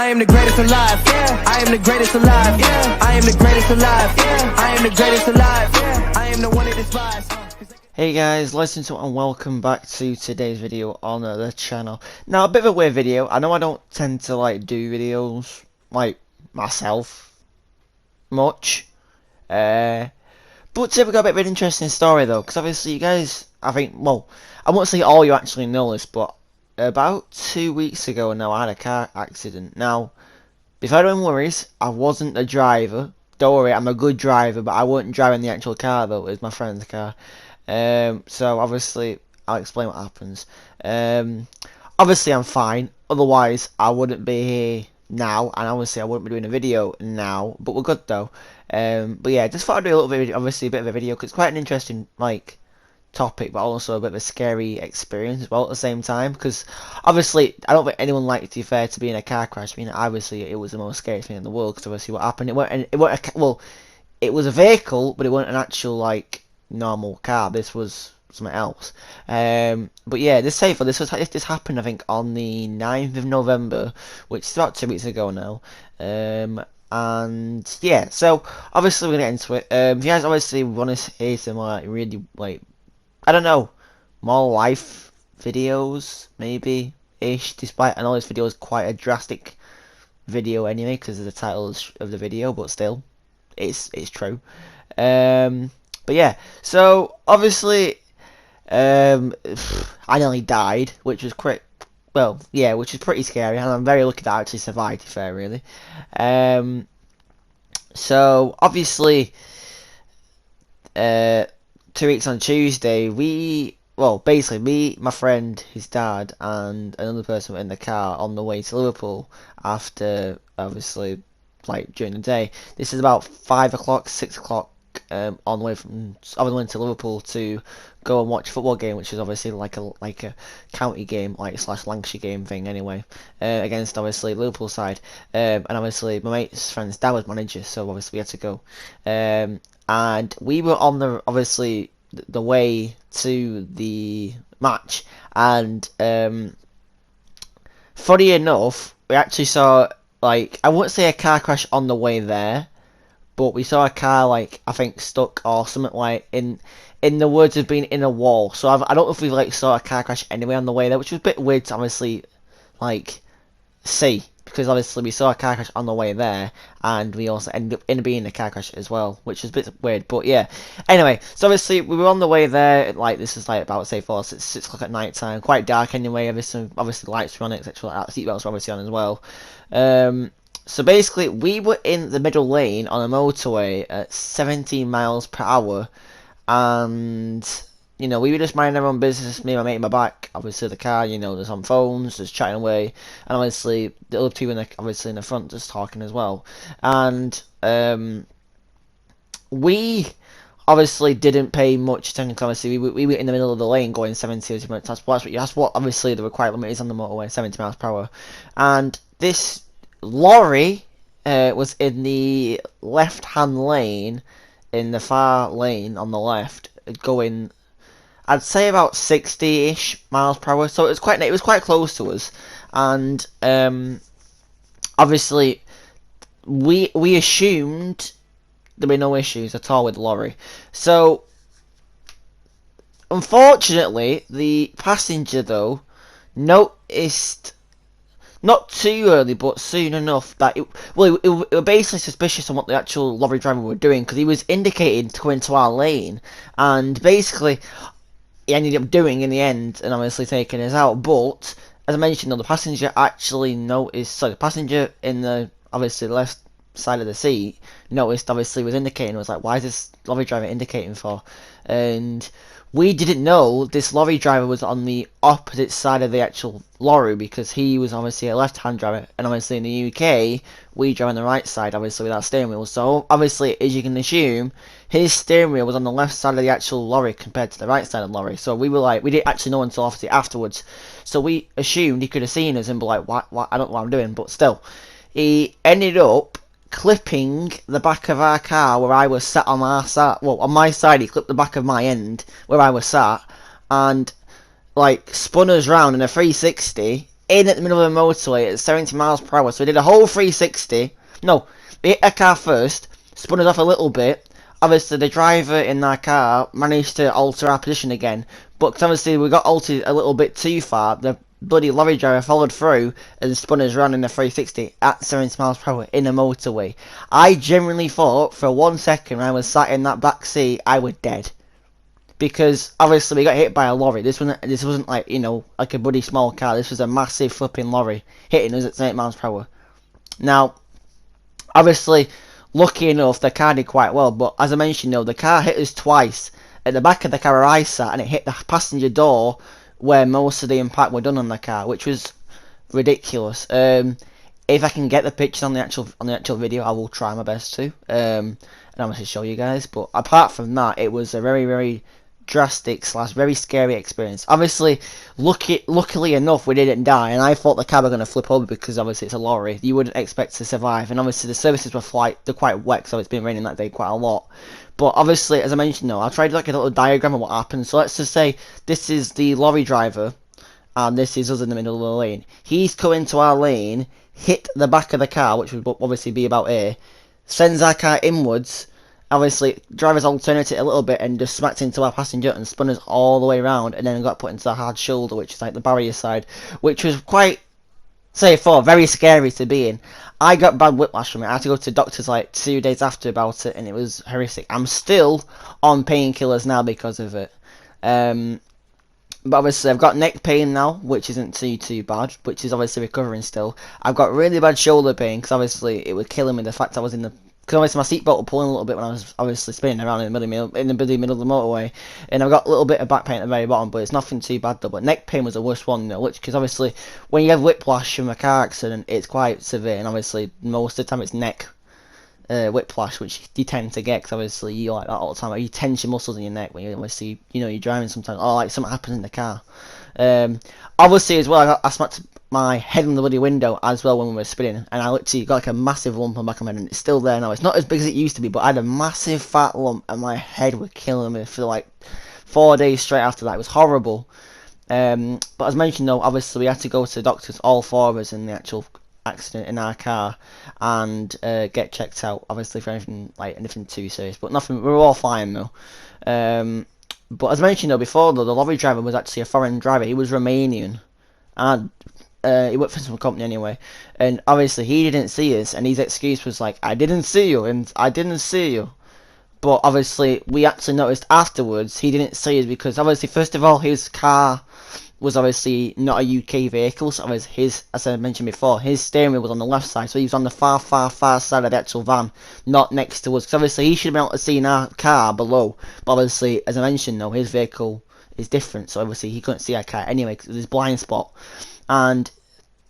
I am the greatest alive. Yeah. I am the greatest alive. Yeah. I am the greatest alive. Yeah. I am the greatest alive. Yeah. I am the one that despise. Hey guys, listen to and welcome back to today's video on the channel. Now, a bit of a weird video. I know I don't tend to do videos like myself much, but today we got a bit of an interesting story though, because obviously you guys, I won't say all you actually know this, but about 2 weeks ago now I had a car accident. Now, before anyone worries, I wasn't a driver. Don't worry, I'm a good driver, but I wasn't driving the actual car though. It was my friend's car. So obviously I'll explain what happens. Obviously I'm fine, otherwise I wouldn't be here now, and obviously I wouldn't be doing a video now, but we're good though. But yeah, just thought I'd do a little bit, obviously a bit of a video, because it's quite an interesting topic, but also a bit of a scary experience as well at the same time, because obviously I don't think anyone likes, to be fair, to be in a car crash. I mean, obviously it was the most scary thing in the world, because obviously what happened, it was a vehicle, but it wasn't an actual normal car. This was something else. But yeah, this happened I think on the 9th of November, which is about 2 weeks ago now. And yeah, so obviously we're gonna get into it. If you guys obviously want to hear some really I don't know, more life videos maybe ish, despite I know this video is quite a drastic video anyway because of the title of the video, but still it's true. But yeah, so obviously I nearly died, which was which is pretty scary, and I'm very lucky that I actually survived, to be fair, really. So obviously 2 weeks on Tuesday, basically me, my friend, his dad, and another person were in the car on the way to Liverpool after, obviously, during the day. This is about 5 o'clock, 6 o'clock, on the way to Liverpool to go and watch a football game, which is obviously like a county game, slash Lancashire game thing anyway, against obviously Liverpool side, and obviously my mate's friend's dad was manager, so obviously we had to go, and we were on the way to the match, and funny enough, we actually saw I wouldn't say a car crash on the way there, but we saw a car I think stuck or something in the words of being in a wall. So I don't know if we saw a car crash anyway on the way there, which was a bit weird to obviously see, because obviously we saw a car crash on the way there, and we also ended up being in a car crash as well, which was a bit weird. But yeah, anyway, so obviously we were on the way there. This is about say 6 o'clock at night time, quite dark anyway. Obviously lights were on, etc. Seatbelts were obviously on as well. So basically, we were in the middle lane on a motorway at 17 miles per hour, and we were just minding our own business, me and my mate in my back, obviously the car, there's on phones, just chatting away, and obviously the other two in the front just talking as well. And we obviously didn't pay much attention, because obviously we were in the middle of the lane going 70 miles. That's what obviously the required limit is on the motorway, 70 miles per hour. And this lorry was in the left-hand lane, in the far lane on the left, going, I'd say about 60-ish miles per hour. So it was quite close to us, and obviously we assumed there'd be no issues at all with the lorry. So unfortunately, the passenger though noticed, not too early, but soon enough, that it was basically suspicious on what the actual lorry driver were doing, because he was indicating to go into our lane, and basically he ended up doing in the end, and obviously taking us out. But as I mentioned, the passenger actually noticed. So the passenger in the obviously left side of the seat noticed, obviously was indicating, was like, why is this lorry driver indicating for? And we didn't know this lorry driver was on the opposite side of the actual lorry, because he was obviously a left-hand driver, and obviously in the UK we drive on the right side, obviously without steering wheel. So obviously, as you can assume, his steering wheel was on the left side of the actual lorry compared to the right side of the lorry. So we were we didn't actually know until obviously afterwards. So we assumed he could have seen us and be like, what? I don't know what I'm doing. But still, he ended up clipping the back of our car where I was sat on our side. Well, on my side, he clipped the back of my end where I was sat, and spun us round in a 360 in at the middle of the motorway at 70 miles per hour. So we did a whole 360. No, we hit a car first, spun us off a little bit. Obviously, the driver in that car managed to alter our position again, but 'cause obviously we got altered a little bit too far. The bloody lorry driver followed through and spun us around in a 360 at 70 miles per hour in a motorway. I genuinely thought for 1 second when I was sat in that back seat, I was dead. Because obviously we got hit by a lorry. This wasn't like, you know, like a bloody small car. This was a massive flipping lorry hitting us at 70 miles per hour. Now, obviously, lucky enough, the car did quite well. But as I mentioned, the car hit us twice. At the back of the car where I sat, and it hit the passenger door where most of the impact were done on the car, which was ridiculous. If I can get the pictures on the actual video, I will try my best to, and obviously show you guys. But apart from that, it was a very, very drastic / very scary experience. Obviously, luckily enough, we didn't die, and I thought the car was going to flip over because obviously it's a lorry. You wouldn't expect to survive, and obviously the surfaces they're quite wet, so it's been raining that day quite a lot. But obviously, as I mentioned, I tried like a little diagram of what happened. So let's just say this is the lorry driver, and this is us in the middle of the lane. He's come into our lane, hit the back of the car, which would obviously be about here, sends our car inwards. Obviously, driver's alternated a little bit and just smacked into our passenger and spun us all the way around, and then got put into the hard shoulder, which is like the barrier side, which was quite, very scary to be in. I got bad whiplash from it. I had to go to doctors like 2 days after about it, and it was horrific. I'm still on painkillers now because of it. But obviously I've got neck pain now, which isn't too bad, which is obviously recovering still. I've got really bad shoulder pain because obviously it was killing me. The fact I was in the because obviously my seatbelt was pulling a little bit when I was obviously spinning around in the middle of the motorway, and I've got a little bit of back pain at the very bottom, but it's nothing too bad though. But neck pain was the worst one, because obviously when you have whiplash from a car accident, it's quite severe, and obviously most of the time it's neck whiplash, which you tend to get because obviously you like that all the time. You tense your muscles in your neck when you obviously you're driving sometimes, or like something happens in the car. Obviously as well, I smacked my head on the bloody window as well when we were spinning, and I literally got like a massive lump on the back of my head, and it's still there now. It's not as big as it used to be, but I had a massive fat lump, and my head was killing me for like 4 days straight after that. It was horrible. But as mentioned though, obviously we had to go to the doctors, all four of us, in the actual accident in our car, and get checked out obviously for anything too serious, but nothing, we were all fine though. But as mentioned though before though, the lorry driver was actually a foreign driver. He was Romanian, and he worked for some company anyway, and obviously he didn't see us, and his excuse was like, I didn't see you, and I didn't see you. But obviously we actually noticed afterwards he didn't see us because obviously first of all his car was obviously not a UK vehicle, so as I mentioned before, his steering wheel was on the left side, so he was on the far side of the actual van, not next to us, because obviously he should have been able to see our car below, but obviously, as I mentioned though, his vehicle is different, so obviously he couldn't see our car anyway, because of his blind spot, and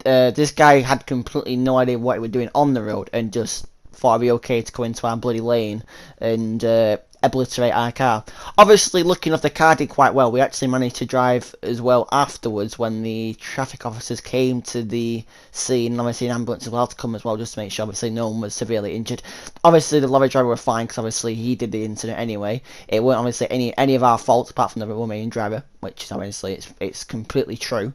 this guy had completely no idea what he was doing on the road, and just thought it'd be okay to go into our bloody lane, and obliterate our car. Obviously, lucky enough, the car did quite well. We actually managed to drive as well afterwards when the traffic officers came to the scene, and obviously an ambulance as well to come as well, just to make sure obviously no one was severely injured. Obviously the lorry driver were fine because obviously he did the incident anyway. It weren't obviously any of our faults apart from the Romanian driver, which is obviously it's completely true.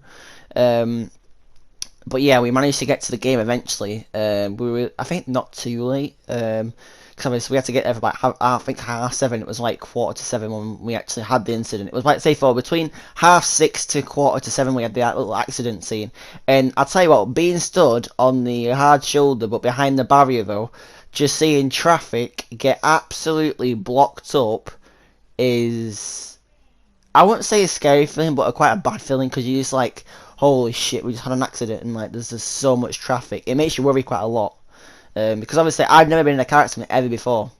But yeah, we managed to get to the game eventually. We were, I think, not too late. Because obviously we had to get there for about I think 7:30. It was like 7:15 when we actually had the incident. It was like, say, between 6:30 to 7:15 we had the little accident scene. And I'll tell you what, being stood on the hard shoulder but behind the barrier though, just seeing traffic get absolutely blocked up is, I wouldn't say a scary feeling, but quite a bad feeling, because you're just like, holy shit, we just had an accident, and like there's just so much traffic. It makes you worry quite a lot, because obviously I've never been in a car accident ever before.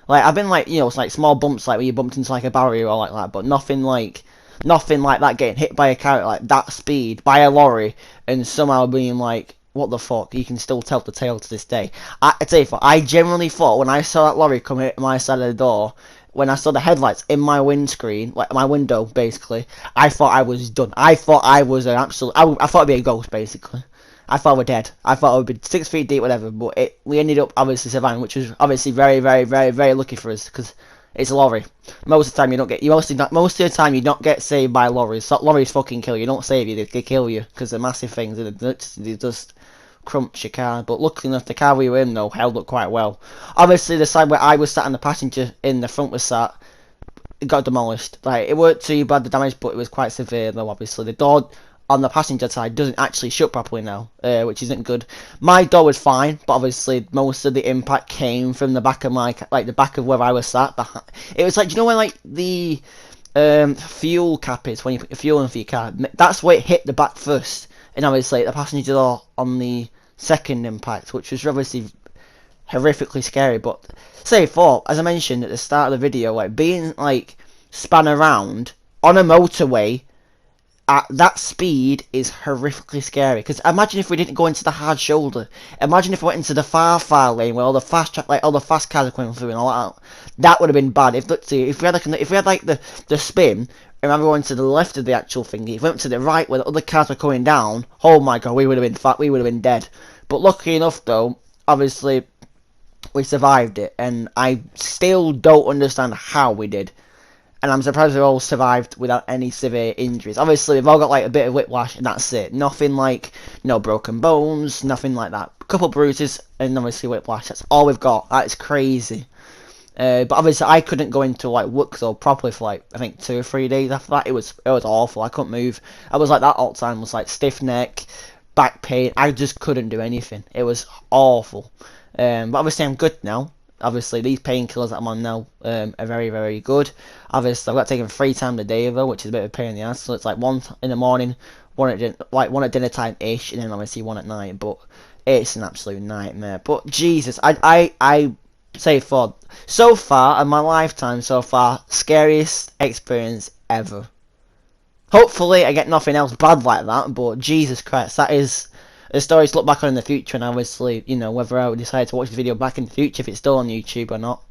Like I've been like, it's like small bumps, like where you bumped into like a barrier or like that, but nothing like that, getting hit by a car at like that speed by a lorry and somehow being like, what the fuck? You can still tell the tale to this day. I tell you what, I genuinely thought when I saw that lorry come hit my side of the door, when I saw the headlights in my windscreen, like my window, basically, I thought I was done. I thought I was an absolute, I thought I'd be a ghost, basically. I thought we're dead. I thought I would be 6 feet deep, whatever, but we ended up obviously surviving, which was obviously very, very, very, very lucky for us, because It's a lorry. Most of the time you don't get most of the time you don't get saved by lorries. So lorries fucking kill you. You don't save you, they kill you because they're massive things and they just crunch your car. But luckily enough, the car we were in though held up quite well. Obviously, the side where I was sat and the passenger in the front was sat, it got demolished. Like, it weren't too bad the damage, but it was quite severe though. Obviously, the door on the passenger side doesn't actually shut properly now, which isn't good. My door was fine, but obviously most of the impact came from the back of the back of where I was sat. It was like, do you know where like the fuel cap is when you put your fuel in for your car? That's where it hit the back first, and obviously the passenger door on the second impact, which was obviously horrifically scary. But say for, as I mentioned at the start of the video, like being like spun around on a motorway at that speed is horrifically scary. Because imagine if we didn't go into the hard shoulder. Imagine if we went into the far lane where all the fast all the fast cars are coming through and all that. That would have been bad. If we had like the spin, remember going to the left of the actual thing. If we went to the right where the other cars were coming down, oh my god, we would have been we would have been dead. But lucky enough though, obviously we survived it, and I still don't understand how we did. And I'm surprised we all survived without any severe injuries. Obviously, we've all got like a bit of whiplash, and that's it. Nothing like, no broken bones, nothing like that. A couple bruises, and obviously whiplash. That's all we've got. That is crazy. But obviously, I couldn't go into like work so properly for like I think 2 or 3 days after that. It was awful. I couldn't move. I was like that all the time. It was like stiff neck, back pain. I just couldn't do anything. It was awful. But obviously, I'm good now. Obviously, these painkillers that I'm on now are very, very good. Obviously, I've got to take them 3 times a day though, which is a bit of a pain in the ass. So it's like 1 in the morning, one at dinner time ish, and then obviously 1 at night. But it's an absolute nightmare. But Jesus, I say so far in my lifetime so far, scariest experience ever. Hopefully, I get nothing else bad like that. But Jesus Christ, that is a story to look back on in the future, and obviously, you know, whether I would decide to watch the video back in the future, if it's still on YouTube or not,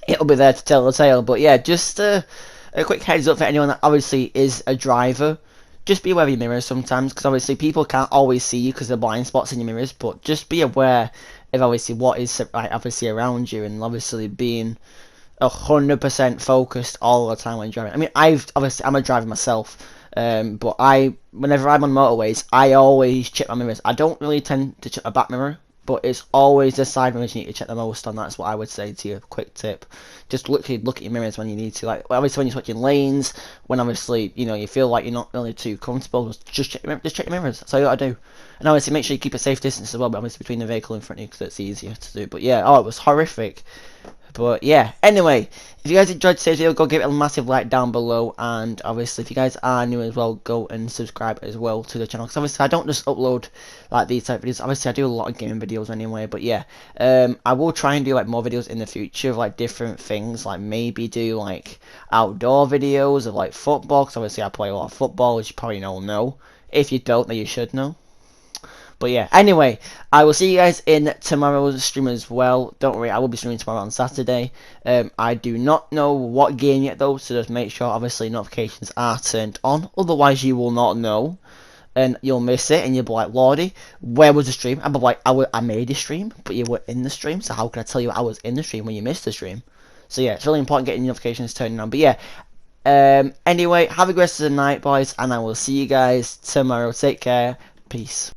it'll be there to tell the tale. But yeah, just a quick heads up for anyone that obviously is a driver. Just be aware of your mirrors sometimes, because obviously people can't always see you because there are blind spots in your mirrors. But just be aware of obviously what is obviously around you, and obviously being 100% focused all the time when driving. I mean, I'm a driver myself. But whenever I'm on motorways, I always check my mirrors. I don't really tend to check my back mirror, but it's always the side mirrors you need to check the most on. That's what I would say to you. Quick tip: just literally look at your mirrors when you need to. Like obviously when you're switching lanes, when obviously you feel like you're not really too comfortable, just check your mirrors. That's all you gotta do. And obviously make sure you keep a safe distance as well, but obviously between the vehicle in front of you, because it's easier to do. But yeah, it was horrific. But yeah, anyway, if you guys enjoyed today's video, go give it a massive like down below, and obviously if you guys are new as well, go and subscribe as well to the channel, because obviously I don't just upload like these type of videos. Obviously I do a lot of gaming videos anyway. But yeah, I will try and do like more videos in the future of like different things, like maybe do like outdoor videos of like football, because obviously I play a lot of football, as you probably all know. If you don't, then you should know. But yeah, anyway, I will see you guys in tomorrow's stream as well. Don't worry, I will be streaming tomorrow on Saturday. I do not know what game yet though, so just make sure obviously notifications are turned on. Otherwise you will not know, and you'll miss it, and you'll be like, Lordy, where was the stream? I'll be like, I made a stream, but you were in the stream, so how can I tell you I was in the stream when you missed the stream? So yeah, it's really important getting notifications turned on. But yeah, anyway, have a good rest of the night, boys, and I will see you guys tomorrow. Take care. Peace.